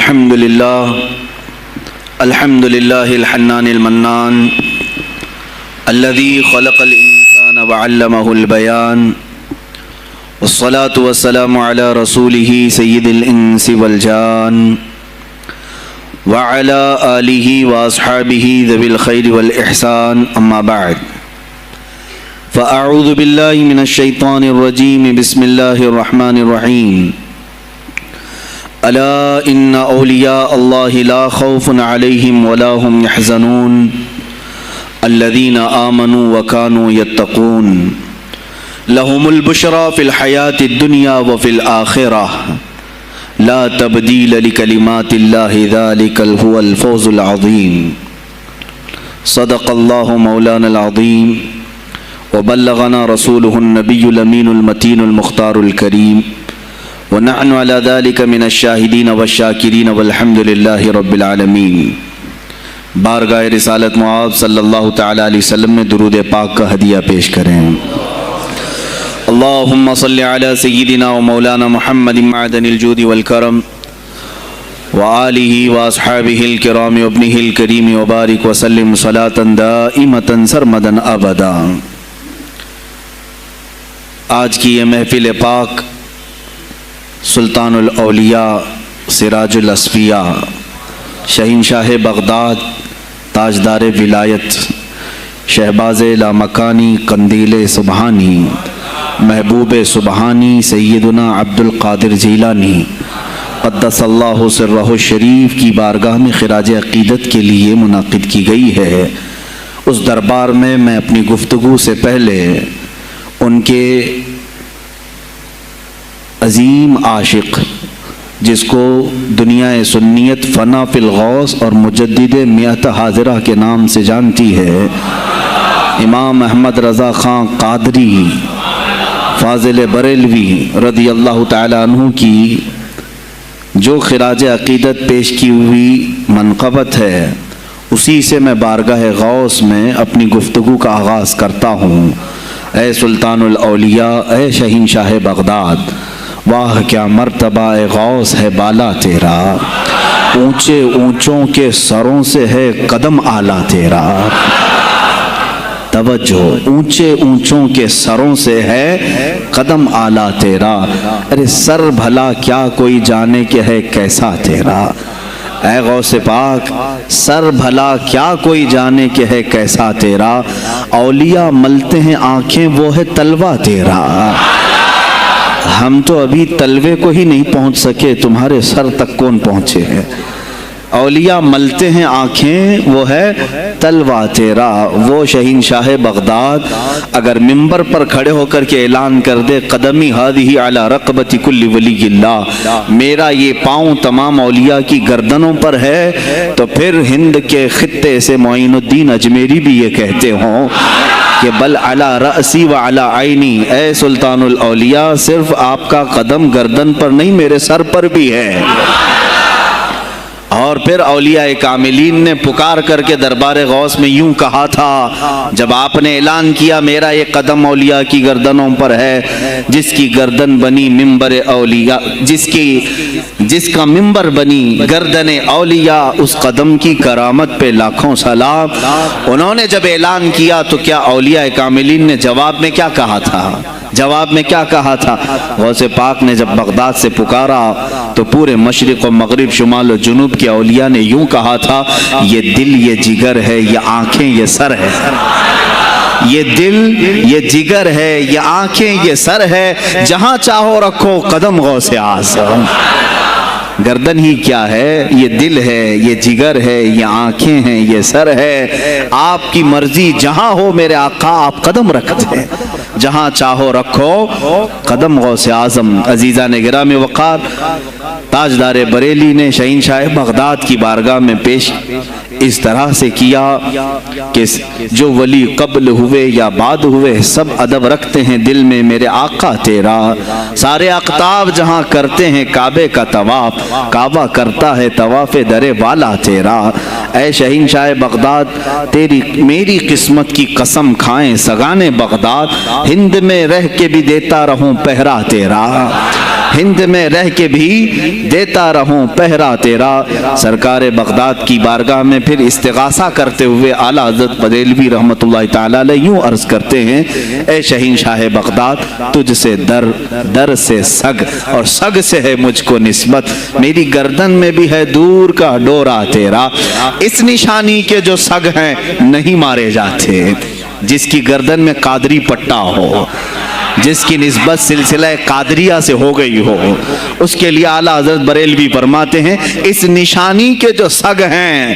الحمد لله الحنان المنان الذي خلق الإنسان وعلمه البيان والصلاة والسلام على رسوله سيد الإنس والجان وعلى آله وأصحابه ذوي الخير والإحسان أما بعد فأعوذ بالله من الشيطان الرجيم بسم الله الرحمن الرحيم ألا إن أولياء الله لا خوف عليهم ولا هم يحزنون الذين آمنوا وكانوا يتقون لهم البشرى في الحياة الدنيا وفي الآخرة لا تبديل لكلمات الله ذلك هو الفوز العظيم صدق الله مولانا العظيم وبلغنا رسوله النبي الأمين المتين المختار الكريم ونحن على ذلك من الشاهدين والشاكرين والحمد لله رب العالمين۔ بارگاہ رسالت معاب صلی اللہ تعالی علیہ وسلم میں درود پاک کا ہدیہ پیش کریں۔ اللہم صلی علی سیدنا و مولانا محمد معدن الجود والکرم وآلہ واصحابہ الکرام وابنہ الکریم وبارک وسلم صلاة دائمة سرمدا ابدا۔ آج کی یہ محفل پاک سلطان الاولیاء سراج الاصفیاء شہنشاہ بغداد تاجدار ولایت شہباز لامکانی قندیل سبحانی محبوب سبحانی سیدنا عبد القادر جیلانی قدس اللہ سرہ الشریف کی بارگاہ میں خراج عقیدت کے لیے منعقد کی گئی ہے۔ اس دربار میں اپنی گفتگو سے پہلے ان کے عظیم عاشق جس کو دنیا سنیت فنا فی الغوث اور مجدد میت حاضرہ کے نام سے جانتی ہے، امام احمد رضا خان قادری فاضل بریلوی رضی اللہ تعالی عنہ کی جو خراج عقیدت پیش کی ہوئی منقبت ہے، اسی سے میں بارگاہ غوث میں اپنی گفتگو کا آغاز کرتا ہوں۔ اے سلطان الاولیاء، اے شہنشاہ بغداد، واہ کیا مرتبہ اے غوث ہے بالا تیرا، اونچے اونچوں کے سروں سے ہے قدم اعلیٰ تیرا۔ توجہ، اونچے اونچوں کے سروں سے ہے قدم اعلیٰ تیرا، ارے سر بھلا کیا کوئی جانے کہ ہے کیسا تیرا۔ اے غوث پاک، سر بھلا کیا کوئی جانے کہ ہے کیسا تیرا، اولیاء ملتے ہیں آنکھیں وہ ہے تلوہ تیرا۔ ہم تو ابھی تلوے کو ہی نہیں پہنچ سکے، تمہارے سر تک کون پہنچے ہیں۔ اولیاء ملتے ہیں آنکھیں وہ ہے تلوہ تیرا۔ وہ شہنشاہ بغداد اگر ممبر پر کھڑے ہو کر کے اعلان کر دے قدمی ہادھی علی رقبت کل ولی اللہ، میرا یہ پاؤں تمام اولیاء کی گردنوں پر ہے، تو پھر ہند کے خطے سے معین الدین اجمیری بھی یہ کہتے ہوں کہ بل علی رأسی و علی عینی، اے سلطان الاولیاء صرف آپ کا قدم گردن پر نہیں میرے سر پر بھی ہے۔ اور پھر اولیاء کاملین نے پکار کر کے دربار غوث میں یوں کہا تھا جب آپ نے اعلان کیا میرا یہ قدم اولیاء کی گردنوں پر ہے، جس کی گردن بنی ممبر اولیاء، جس کا ممبر بنی گردن اولیاء، اس قدم کی کرامت پہ لاکھوں سلام۔ انہوں نے جب اعلان کیا تو کیا اولیاء کاملین نے جواب میں کیا کہا تھا؟ جواب میں کیا کہا تھا؟ غوث پاک نے جب بغداد سے پکارا تو پورے مشرق و مغرب شمال و جنوب کے اولیاء نے یوں کہا تھا، یہ دل یہ جگر ہے، یہ آنکھیں یہ سر ہے۔ یہ دل یہ جگر ہے، یہ آنکھیں یہ سر ہے، جہاں چاہو رکھو قدم غوث اعظم۔ گردن ہی کیا ہے، یہ دل ہے، یہ جگر ہے، یہ آنکھیں ہیں، یہ سر ہے، آپ کی مرضی جہاں ہو میرے آقا آپ قدم رکھتے ہیں، جہاں چاہو رکھو قدم غوث اعظم۔ عزیزان گرامی وقار، تاجدار بریلی نے شہنشاہ بغداد کی بارگاہ میں پیش اس طرح سے کیا کہ جو ولی قبل ہوئے یا بعد ہوئے سب ادب رکھتے ہیں دل میں میرے آقا تیرا، سارے اقطاب جہاں کرتے ہیں کعبے کا طواف، کعبہ کرتا ہے طواف در والا تیرا۔ اے شہنشاہ بغداد، تیری میری قسمت کی قسم کھائیں سگانے بغداد، ہند میں رہ کے بھی دیتا رہوں پہرا تیرا، ہند میں رہ کے بھی دیتا رہوں پہرا تیرا۔ سرکار بغداد کی بارگاہ میں پھر استغاثہ کرتے ہوئے اعلیٰ حضرت بریلوی رحمۃ اللہ تعالی علیہ یوں عرض کرتے ہیں، اے شہنشاہ بغداد، تجھ سے در، در سے سگ، اور سگ سے ہے مجھ کو نسبت، میری گردن میں بھی ہے دور کا ڈورا تیرا۔ اس نشانی کے جو سگ ہیں نہیں مارے جاتے، جس کی گردن میں قادری پٹا ہو، جس کی نسبت سلسلہ قادریہ سے ہو گئی ہو، اس کے لیے اعلیٰ حضرت بریلوی فرماتے ہیں اس نشانی کے جو سگ ہیں،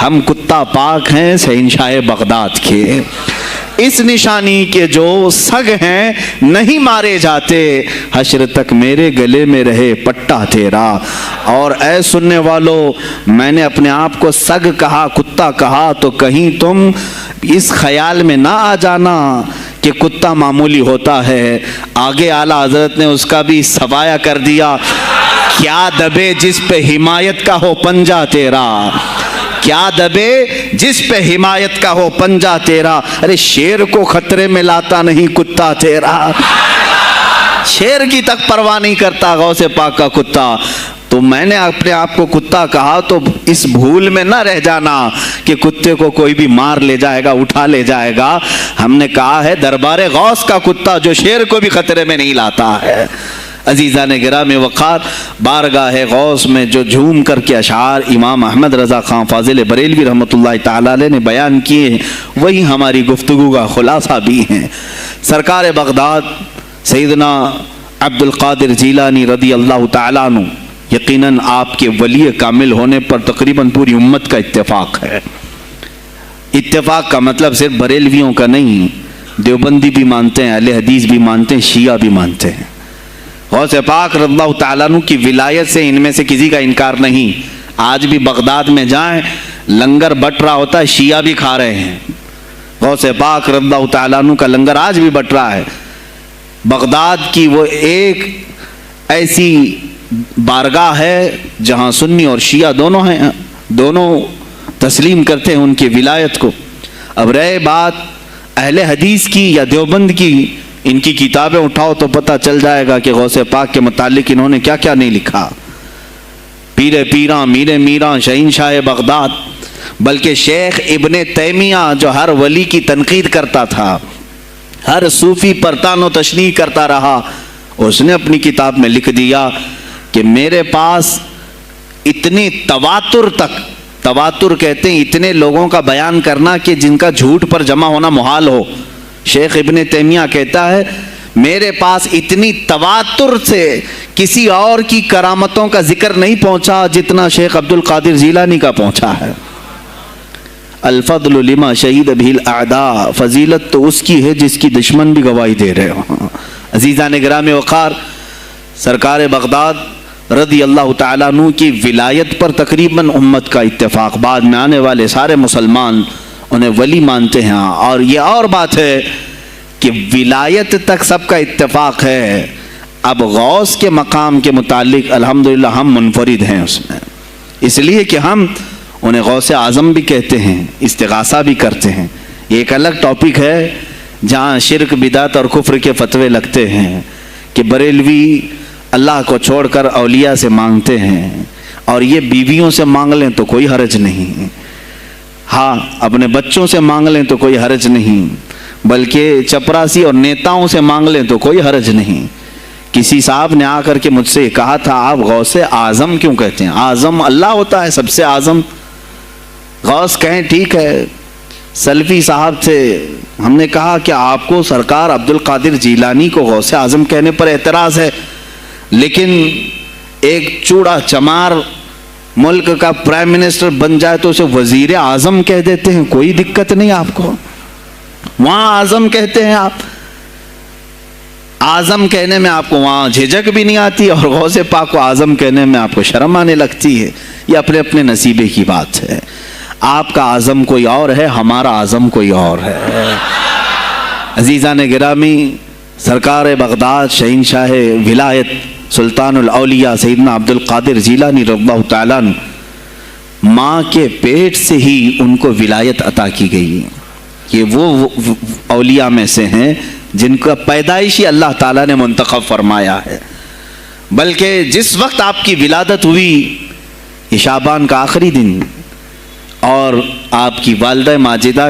ہم کتا پاک ہیں شہنشاہ بغداد کے، اس نشانی کے جو سگ ہیں نہیں مارے جاتے، حشر تک میرے گلے میں رہے پٹا تیرا۔ اور اے سننے والو، میں نے اپنے آپ کو سگ کہا، کتا کہا، تو کہیں تم اس خیال میں نہ آ جانا کہ کتا معمولی ہوتا ہے۔ آگے اعلیٰ حضرت نے اس کا بھی سوایہ کر دیا، کیا دبے جس پہ حمایت کا ہو پنجہ تیرا، کیا دبے جس پہ حمایت کا ہو پنجہ تیرا۔ ارے شیر کو خطرے میں لاتا نہیں کتا تیرا، شیر کی تک پرواہ نہیں کرتا غوث پاک کا کتا۔ تو میں نے اپنے آپ کو کتا کہا تو اس بھول میں نہ رہ جانا کہ کتے کو کوئی بھی مار لے جائے گا، اٹھا لے جائے گا۔ ہم نے کہا ہے دربار غوث کا کتا جو شیر کو بھی خطرے میں نہیں لاتا ہے۔ عزیزان گرامی وقار، بارگاہ غوث میں جو جھوم کر کے اشعار امام احمد رضا خان فاضل بریلوی رحمۃ اللہ تعالی علیہ نے بیان کیے ہیں، وہی ہماری گفتگو کا خلاصہ بھی ہیں۔ سرکار بغداد سیدنا عبد القادر جیلانی رضی اللہ تعالیٰ عنہ، یقیناً آپ کے ولی کامل ہونے پر تقریباً پوری امت کا اتفاق ہے۔ اتفاق کا مطلب صرف بریلویوں کا نہیں، دیوبندی بھی مانتے ہیں، اہل حدیث بھی مانتے ہیں، شیعہ بھی مانتے ہیں۔ غوث پاک رضی اللہ تعالیٰ عنہ کی ولایت سے ان میں سے کسی کا انکار نہیں۔ آج بھی بغداد میں جائیں، لنگر بٹ رہا ہوتا ہے، شیعہ بھی کھا رہے ہیں۔ غوث پاک رضی اللہ تعالیٰ عنہ کا لنگر آج بھی بٹ رہا ہے۔ بغداد کی وہ ایک ایسی بارگاہ ہے جہاں سنی اور شیعہ دونوں ہیں، دونوں تسلیم کرتے ہیں ان کی ولایت کو۔ اب رہے بات اہل حدیث کی یا دیوبند کی، ان کی کتابیں اٹھاؤ تو پتہ چل جائے گا کہ غوث پاک کے متعلق انہوں نے کیا کیا نہیں لکھا۔ پیر پیراں، میر میراں، شہنشاہ بغداد، بلکہ شیخ ابن تیمیہ جو ہر ولی کی تنقید کرتا تھا، ہر صوفی پر تان و تشنیع کرتا رہا، اس نے اپنی کتاب میں لکھ دیا کہ میرے پاس اتنی تواتر تک، تواتر کہتے ہیں اتنے لوگوں کا بیان کرنا کہ جن کا جھوٹ پر جمع ہونا محال ہو۔ شیخ ابن تیمیہ کہتا ہے میرے پاس اتنی تواتر سے کسی اور کی کرامتوں کا ذکر نہیں پہنچا جتنا شیخ عبد القادر جیلانی کا پہنچا ہے۔ الفضل لما شہید بہ الاعداء، فضیلت تو اس کی ہے جس کی دشمن بھی گواہی دے رہے ہوں۔ عزیزان گرامی وقار، سرکار بغداد رضی اللہ تعالیٰ عنہ کی ولایت پر تقریباً امت کا اتفاق، بعد میں آنے والے سارے مسلمان انہیں ولی مانتے ہیں۔ اور یہ اور بات ہے کہ ولایت تک سب کا اتفاق ہے، اب غوث کے مقام کے متعلق الحمدللہ ہم منفرد ہیں اس میں، اس لیے کہ ہم انہیں غوث اعظم بھی کہتے ہیں، استغاثہ بھی کرتے ہیں۔ یہ ایک الگ ٹاپک ہے جہاں شرک، بدعت اور کفر کے فتوے لگتے ہیں کہ بریلوی اللہ کو چھوڑ کر اولیاء سے مانگتے ہیں، اور یہ بیویوں سے مانگ لیں تو کوئی حرج نہیں، ہاں اپنے بچوں سے مانگ لیں تو کوئی حرج نہیں، بلکہ چپراسی اور نیتاؤں سے مانگ لیں تو کوئی حرج نہیں۔ کسی صاحب نے آ کر کے مجھ سے کہا تھا آپ غوث اعظم کیوں کہتے ہیں؟ اعظم اللہ ہوتا ہے سب سے اعظم، غوث کہیں ٹھیک ہے۔ سلفی صاحب سے ہم نے کہا کہ آپ کو سرکار عبد القادر جیلانی کو غوث اعظم کہنے پر اعتراض ہے، لیکن ایک چوڑا چمار ملک کا پرائم منسٹر بن جائے تو اسے وزیر اعظم کہہ دیتے ہیں، کوئی دقت نہیں آپ کو، وہاں اعظم کہتے ہیں آپ، اعظم کہنے میں آپ کو وہاں جھجک بھی نہیں آتی، اور غوث پاک کو اعظم کہنے میں آپ کو شرم آنے لگتی ہے۔ یہ اپنے اپنے نصیبے کی بات ہے، آپ کا اعظم کوئی اور ہے، ہمارا اعظم کوئی اور ہے۔ عزیزان گرامی، سرکار بغداد شہنشاہ ولایت سلطان الاولیاء سیدنا عبد القادر جیلانی رضی اللہ تعالیٰ عنہ، ماں کے پیٹ سے ہی ان کو ولایت عطا کی گئی۔ یہ وہ اولیاء میں سے ہیں جن کا پیدائشی اللہ تعالیٰ نے منتخب فرمایا ہے۔ بلکہ جس وقت آپ کی ولادت ہوئی یہ شعبان کا آخری دن اور آپ کی والدہ ماجدہ